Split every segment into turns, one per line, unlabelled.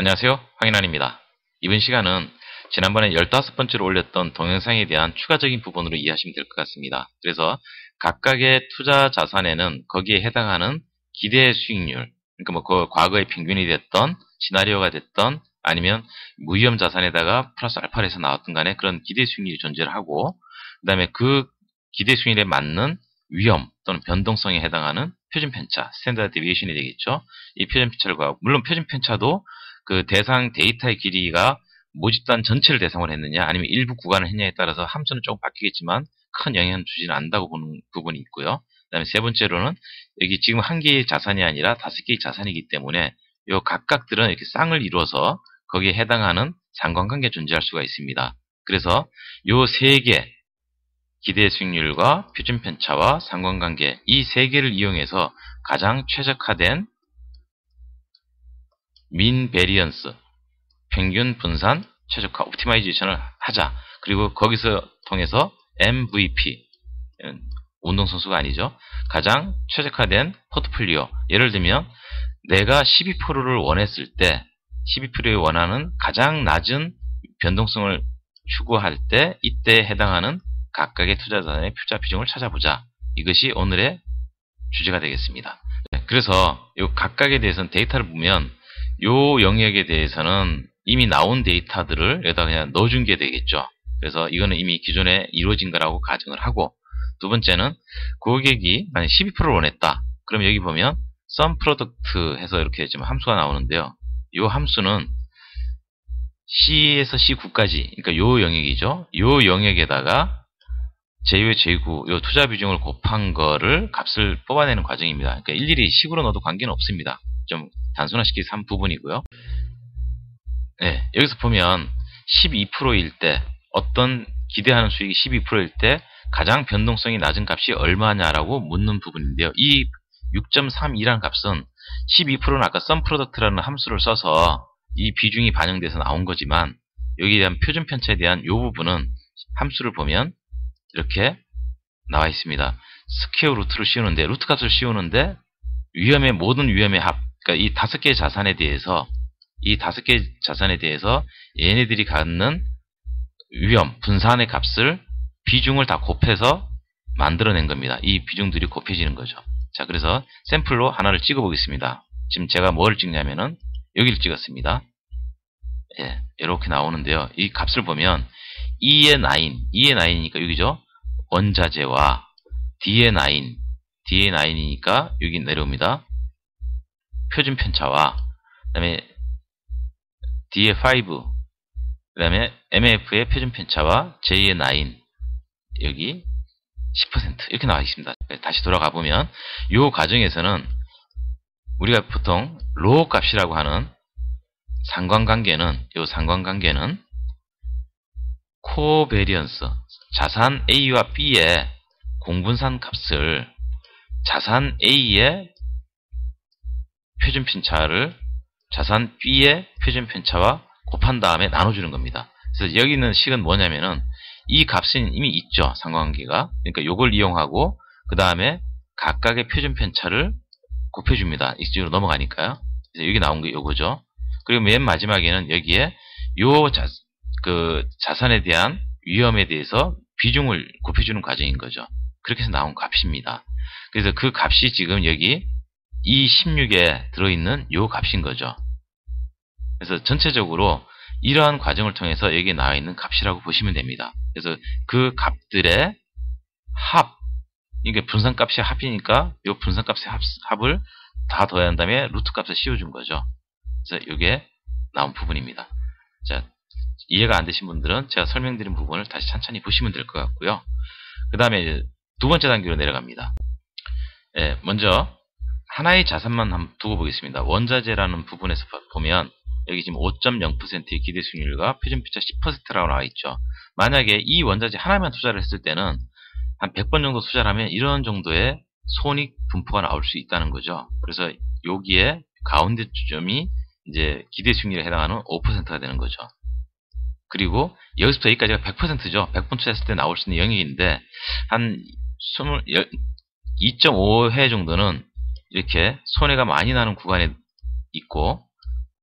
안녕하세요. 황인환입니다. 이번 시간은 지난번에 15번째로 올렸던 동영상에 대한 추가적인 부분으로 이해하시면 될 것 같습니다. 그래서 각각의 투자 자산에는 거기에 해당하는 기대 수익률, 그러니까 뭐 그 과거의 평균이 됐던 시나리오가 됐던 아니면 무위험 자산에다가 플러스 알파를 해서 나왔던 간에 그런 기대 수익률이 존재를 하고, 그 다음에 그 기대 수익률에 맞는 위험 또는 변동성에 해당하는 표준 편차, 스탠다드 디비에이션이 되겠죠. 이 표준 편차를, 물론 표준 편차도 그 대상 데이터의 길이가 모집단 전체를 대상으로 했느냐 아니면 일부 구간을 했냐에 따라서 함수는 조금 바뀌겠지만 큰 영향을 주지는 않는다고 보는 부분이 있고요. 그 다음에 세 번째로는 여기 지금 한 개의 자산이 아니라 5개의 자산이기 때문에 요 각각들은 이렇게 쌍을 이루어서 거기에 해당하는 상관관계가 존재할 수가 있습니다. 그래서 요 세 개, 기대 수익률과 표준 편차와 상관관계, 이 세 개를 이용해서 가장 최적화된 민 베리언스, 평균 분산 최적화 옵티마이제이션을 하자. 그리고 거기서 통해서 MVP, 운동선수가 아니죠. 가장 최적화된 포트폴리오. 예를 들면 내가 12%를 원했을 때 12%에 원하는 가장 낮은 변동성을 추구할 때 이때에 해당하는 각각의 투자자의 투자 비중을 찾아보자. 이것이 오늘의 주제가 되겠습니다. 그래서 이 각각에 대해서는 데이터를 보면 요 영역에 대해서는 이미 나온 데이터들을 여기다 그냥 넣어준 게 되겠죠. 그래서 이거는 이미 기존에 이루어진 거라고 가정을 하고, 두 번째는 고객이 만약 12%를 원했다. 그럼 여기 보면 sum product 해서 이렇게 지금 함수가 나오는데요. 요 함수는 C에서 C9까지, 그러니까 요 영역이죠. 요 영역에다가 제2의 제9, 요 투자 비중을 곱한 거를 값을 뽑아내는 과정입니다. 그러니까 일일이 식으로 넣어도 관계는 없습니다. 좀 단순화시켜서 한 부분이고요. 네, 여기서 보면 12%일 때, 어떤 기대하는 수익이 12%일 때 가장 변동성이 낮은 값이 얼마냐라고 묻는 부분인데요. 이 6.32라는 값은 12%는 아까 sumProduct라는 함수를 써서 이 비중이 반영돼서 나온 거지만, 여기에 대한 표준 편차에 대한 이 부분은 함수를 보면 이렇게 나와 있습니다. 스퀘어 루트를 씌우는데, 루트 값을 씌우는데 모든 위험의 합, 그러니까 이 5개의 자산에 대해서 얘네들이 갖는 위험, 분산의 값을, 비중을 다 곱해서 만들어낸 겁니다. 이 비중들이 곱해지는 거죠. 자, 그래서 샘플로 하나를 찍어 보겠습니다. 지금 제가 뭘 찍냐면은 여기를 찍었습니다. 예, 이렇게 나오는데요. 이 값을 보면 E의 9이니까 여기죠. 원자재와 D의 9이니까 여기 내려옵니다. 표준 편차와 그 다음에 D의 5, 그 다음에 MF의 표준 편차와 J의 9, 여기 10% 이렇게 나와 있습니다. 다시 돌아가 보면 이 과정에서는 우리가 보통 로우 값이라고 하는 상관관계는 코베리언스, 자산 A와 B의 공분산 값을 자산 A의 표준 편차를 자산 B의 표준 편차와 곱한 다음에 나눠주는 겁니다. 그래서 여기 있는 식은 뭐냐면은 이 값은 이미 있죠. 상관관계가. 그러니까 요걸 이용하고 그 다음에 각각의 표준 편차를 곱해줍니다. 이쪽으로 넘어가니까요. 그래서 여기 나온 게 요거죠. 그리고 맨 마지막에는 여기에 자산에 대한 위험에 대해서 비중을 곱해주는 과정인 거죠. 그렇게 해서 나온 값입니다. 그래서 그 값이 지금 여기 이 16에 들어있는 요 값인 거죠. 그래서 전체적으로 이러한 과정을 통해서 여기에 나와 있는 값이라고 보시면 됩니다. 그래서 그 값들의 합, 이게 분산값의 합이니까 이 분산값의 합을 다 더해야 한 다음에 루트 값을 씌워준 거죠. 그래서 이게 나온 부분입니다. 자, 이해가 안 되신 분들은 제가 설명드린 부분을 다시 천천히 보시면 될 것 같고요. 그 다음에 두 번째 단계로 내려갑니다. 예, 먼저 하나의 자산만 한번 두고 보겠습니다. 원자재라는 부분에서 보면 여기 지금 5.0%의 기대 수익률과 표준 편차 10%라고 나와 있죠. 만약에 이 원자재 하나만 투자를 했을 때는 한 100번 정도 투자를 하면 이런 정도의 손익 분포가 나올 수 있다는 거죠. 그래서 여기에 가운데 점이 이제 기대 수익률에 해당하는 5%가 되는 거죠. 그리고 여기서부터 여기까지가 100%죠. 100번 투자했을 때 나올 수 있는 영역인데 한 2.5회 정도는 이렇게 손해가 많이 나는 구간에 있고,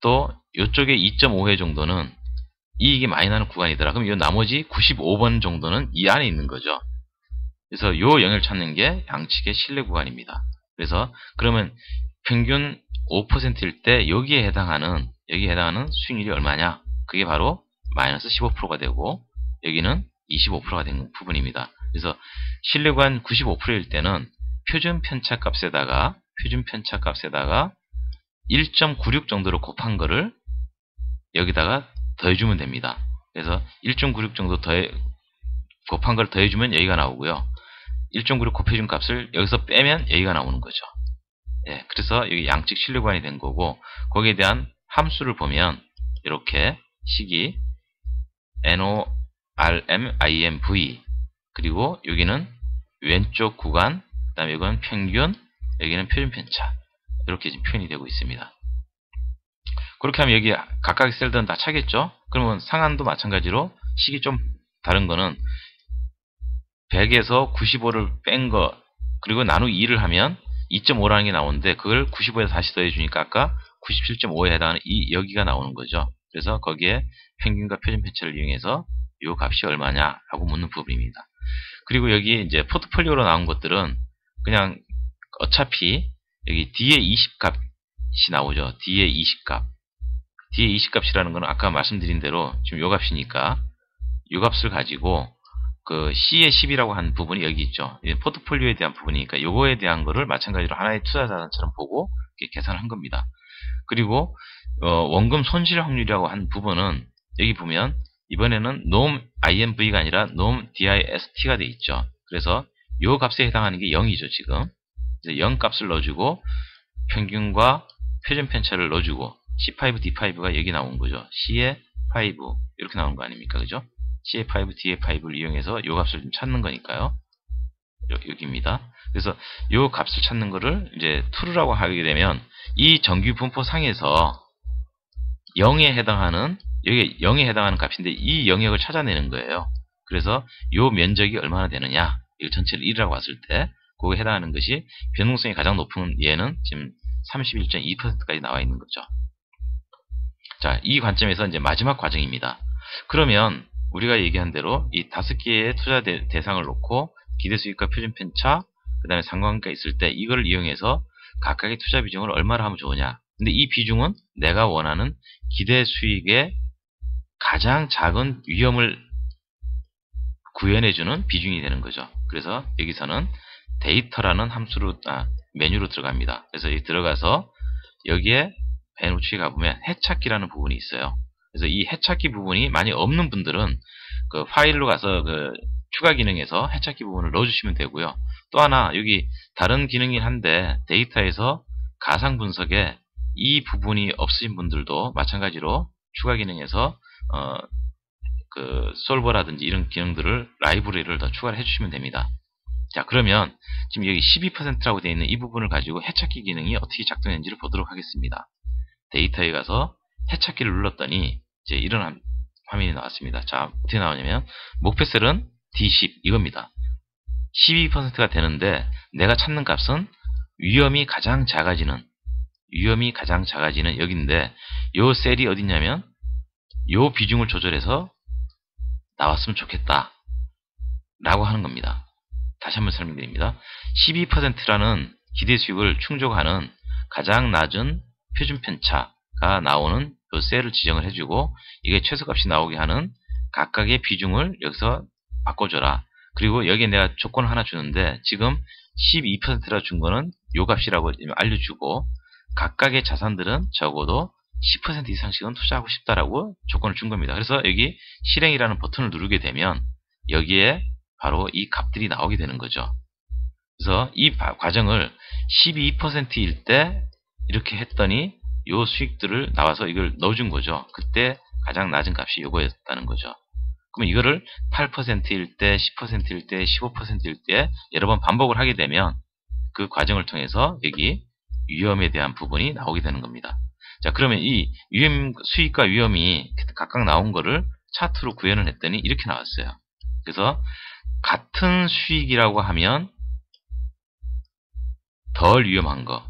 또 이쪽에 2.5회 정도는 이익이 많이 나는 구간이더라. 그럼 이 나머지 95번 정도는 이 안에 있는 거죠. 그래서 요 영역을 찾는 게 양측의 신뢰 구간입니다. 그래서 그러면 평균 5%일 때 여기에 해당하는 수익률이 얼마냐? 그게 바로 마이너스 15%가 되고 여기는 25%가 되는 부분입니다. 그래서 신뢰 구간 95%일 때는 표준 편차 값에다가 1.96 정도로 곱한 거를 여기다가 더해주면 됩니다. 그래서 1.96 정도 곱한 걸 더해주면 여기가 나오고요. 1.96 곱해준 값을 여기서 빼면 여기가 나오는 거죠. 예, 그래서 여기 양측 신뢰 구간이 된 거고, 거기에 대한 함수를 보면 이렇게 식이 NORMIMV, 그리고 여기는 왼쪽 구간, 그 다음에 이건 평균, 여기는 표준 편차, 이렇게 지금 표현이 되고 있습니다. 그렇게 하면 여기 각각의 셀들은 다 차겠죠? 그러면 상한도 마찬가지로 식이 좀 다른 거는 100에서 95를 뺀 거, 그리고 나누기 2를 하면 2.5라는 게 나오는데 그걸 95에서 다시 더해주니까 아까 97.5에 해당하는 여기가 나오는 거죠. 그래서 거기에 평균과 표준 편차를 이용해서 이 값이 얼마냐라고 묻는 부분입니다. 그리고 여기 이제 포트폴리오로 나온 것들은 그냥 어차피 여기 D의 20값이 나오죠. D의 20값. D의 20값이라는 거는 아까 말씀드린 대로 지금 요 값이니까 요 값을 가지고 그 C의 10이라고 한 부분이 여기 있죠. 포트폴리오에 대한 부분이니까 요거에 대한 거를 마찬가지로 하나의 투자자산처럼 보고 계산을 한 겁니다. 그리고 원금 손실 확률이라고 한 부분은 여기 보면 이번에는 NOM IMV가 아니라 NOM DIST가 돼 있죠. 그래서 요 값에 해당하는 게 0이죠, 지금. 그래서 0 값을 넣어주고 평균과 표준 편차를 넣어주고 C5, D5가 여기 나온 거죠. C의 5 이렇게 나온 거 아닙니까? 그죠? C의 5, D의 5를 이용해서 요 값을 좀 찾는 거니까요. 여기입니다. 그래서 요 값을 찾는 거를 이제 true라고 하게 되면 이 정규 분포 상에서 0에 해당하는, 여기 0에 해당하는 값인데 이 영역을 찾아내는 거예요. 그래서 요 면적이 얼마나 되느냐, 이거 전체를 1이라고 봤을 때 그거에 해당하는 것이 변동성이 가장 높은 얘는 지금 31.2%까지 나와 있는 거죠. 자, 이 관점에서 이제 마지막 과정입니다. 그러면 우리가 얘기한 대로 이 5개의 투자 대상을 놓고 기대수익과 표준편차, 그 다음에 상관관계가 있을 때 이걸 이용해서 각각의 투자 비중을 얼마나 하면 좋으냐. 근데 이 비중은 내가 원하는 기대수익의 가장 작은 위험을 구현해주는 비중이 되는 거죠. 그래서 여기서는 데이터라는 메뉴로 들어갑니다. 그래서 여기 들어가서 여기에 맨 우측에 가보면 해찾기라는 부분이 있어요. 그래서 이 해찾기 부분이 많이 없는 분들은 그 파일로 가서 그 추가 기능에서 해찾기 부분을 넣어주시면 되고요. 또 하나 여기 다른 기능이긴 한데 데이터에서 가상 분석에 이 부분이 없으신 분들도 마찬가지로 추가 기능에서 그 솔버라든지 이런 기능들을 라이브러리를 더 추가를 해주시면 됩니다. 자, 그러면 지금 여기 12%라고 되어 있는 이 부분을 가지고 해찾기 기능이 어떻게 작동했는지를 보도록 하겠습니다. 데이터에 가서 해찾기를 눌렀더니 이제 이런 화면이 나왔습니다. 자, 어떻게 나오냐면 목표셀은 D10 이겁니다. 12%가 되는데 내가 찾는 값은 위험이 가장 작아지는 여기인데 요 셀이 어디냐면 요 비중을 조절해서 나왔으면 좋겠다 라고 하는 겁니다. 다시 한번 설명드립니다. 12%라는 기대 수익을 충족하는 가장 낮은 표준 편차가 나오는 요 셀을 지정을 해주고 이게 최소값이 나오게 하는 각각의 비중을 여기서 바꿔줘라. 그리고 여기에 내가 조건을 하나 주는데 지금 12%라 준 거는 요 값이라고 알려주고 각각의 자산들은 적어도 10% 이상씩은 투자하고 싶다라고 조건을 준 겁니다. 그래서 여기 실행이라는 버튼을 누르게 되면 여기에 바로 이 값들이 나오게 되는 거죠. 그래서 이 과정을 12%일 때 이렇게 했더니 요 수익들을 나와서 이걸 넣어준 거죠. 그때 가장 낮은 값이 요거였다는 거죠. 그러면 이거를 8%일 때, 10%일 때, 15%일 때 여러 번 반복을 하게 되면 그 과정을 통해서 여기 위험에 대한 부분이 나오게 되는 겁니다. 자, 그러면 이 수익과 위험이 각각 나온 거를 차트로 구현을 했더니 이렇게 나왔어요. 그래서 같은 수익이라고 하면 덜 위험한 거,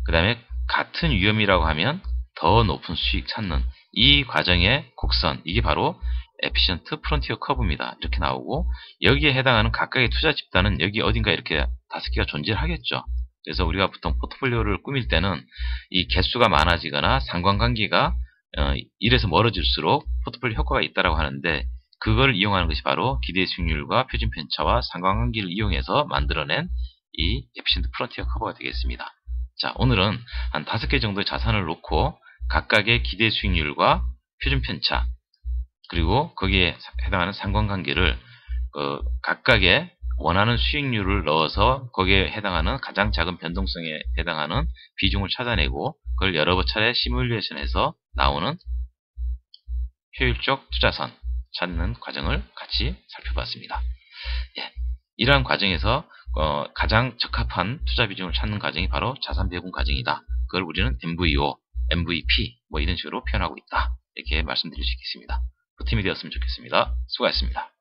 그 다음에 같은 위험이라고 하면 더 높은 수익 찾는 이 과정의 곡선, 이게 바로 에피션트 프론티어 커브입니다. 이렇게 나오고, 여기에 해당하는 각각의 투자 집단은 여기 어딘가 이렇게 5개가 존재하겠죠. 그래서 우리가 보통 포트폴리오를 꾸밀 때는 이 개수가 많아지거나 상관관계가 1에서 멀어질수록 포트폴리오 효과가 있다고 하는데, 그걸 이용하는 것이 바로 기대 수익률과 표준 편차와 상관관계를 이용해서 만들어낸 이 에피션트 프론티어 커버가 되겠습니다. 자, 오늘은 한 5개 정도의 자산을 놓고 각각의 기대 수익률과 표준 편차, 그리고 거기에 해당하는 상관관계를 각각의 원하는 수익률을 넣어서 거기에 해당하는 가장 작은 변동성에 해당하는 비중을 찾아내고, 그걸 여러 차례 시뮬레이션해서 나오는 효율적 투자선 찾는 과정을 같이 살펴봤습니다. 예, 이러한 과정에서 가장 적합한 투자 비중을 찾는 과정이 바로 자산 배분 과정이다. 그걸 우리는 MVO, MVP 뭐 이런 식으로 표현하고 있다. 이렇게 말씀드릴 수 있겠습니다. 그 팀이 되었으면 좋겠습니다. 수고하셨습니다.